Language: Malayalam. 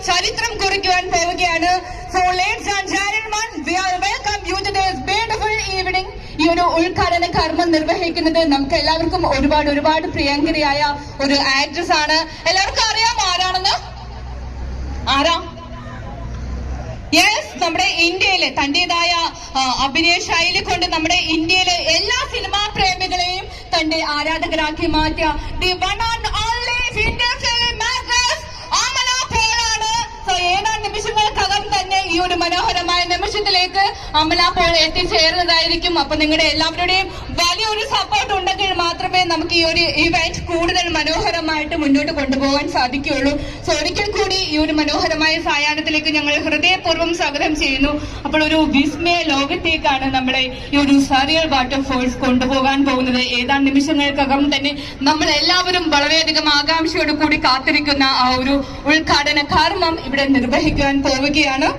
ചരിത്രം കുറിക്കുവാൻ പോവുകയാണ്. So ladies and gentlemen, we are welcome you to this beautiful evening. ഈ ഒരു ഉദ്ഘാടന കർമ്മം നിർവഹിക്കുന്നത് നമുക്ക് എല്ലാവർക്കും ഒരുപാട് പ്രിയങ്കരിയായ ഒരു ആക്ട്രസ് ആണ്. എല്ലാവർക്കും അറിയാമോ ആരാണെന്ന്? ആരാ? യെസ്, നമ്മുടെ ഇന്ത്യയിലെ തന്റേതായ അഭിനയ ശൈലി കൊണ്ട് നമ്മുടെ ഇന്ത്യയിലെ എല്ലാ സിനിമാ പ്രേമികളെയും തന്റെ ആരാധകരാക്കി മാറ്റിയ the one and only Indian film actress Amala Paul ആണ്. സോ ഏതാനും നിമിഷങ്ങൾക്കകം തന്നെ ഈ ഒരു മനോഹരമായ നിമിഷത്തിലേക്ക് അമല പോൾ എത്തിച്ചേരുന്നതായിരിക്കും. അപ്പൊ നിങ്ങളുടെ എല്ലാവരുടെയും വലിയൊരു സപ്പോർട്ട് ഉണ്ടെങ്കിൽ മാത്രമേ നമുക്ക് ഈ ഒരു ഇവന്റ് കൂടുതൽ മനോഹരമായിട്ട് മുന്നോട്ട് കൊണ്ടുപോകാൻ സാധിക്കുകയുള്ളൂ. സോ ഒരിക്കൽ കൂടി ഈ ഒരു മനോഹരമായ സായാഹ്നത്തിലേക്ക് ഞങ്ങൾ ഹൃദയപൂർവ്വം സ്വാഗതം ചെയ്യുന്നു. അപ്പോൾ ഒരു വിസ്മയ ലോകത്തേക്കാണ് നമ്മളെ ഈ ഒരു സറിയൽ വാട്ടർഫോൾസ് കൊണ്ടുപോകാൻ പോകുന്നത്. ഏതാനും നിമിഷങ്ങൾക്കകം തന്നെ നമ്മൾ എല്ലാവരും വളരെയധികം ആകാംക്ഷയോട് കൂടി കാത്തിരിക്കുന്ന ആ ഒരു ഉദ്ഘാടന കർമ്മം ഇവിടെ നിർവഹിക്കാൻ പോവുകയാണ്.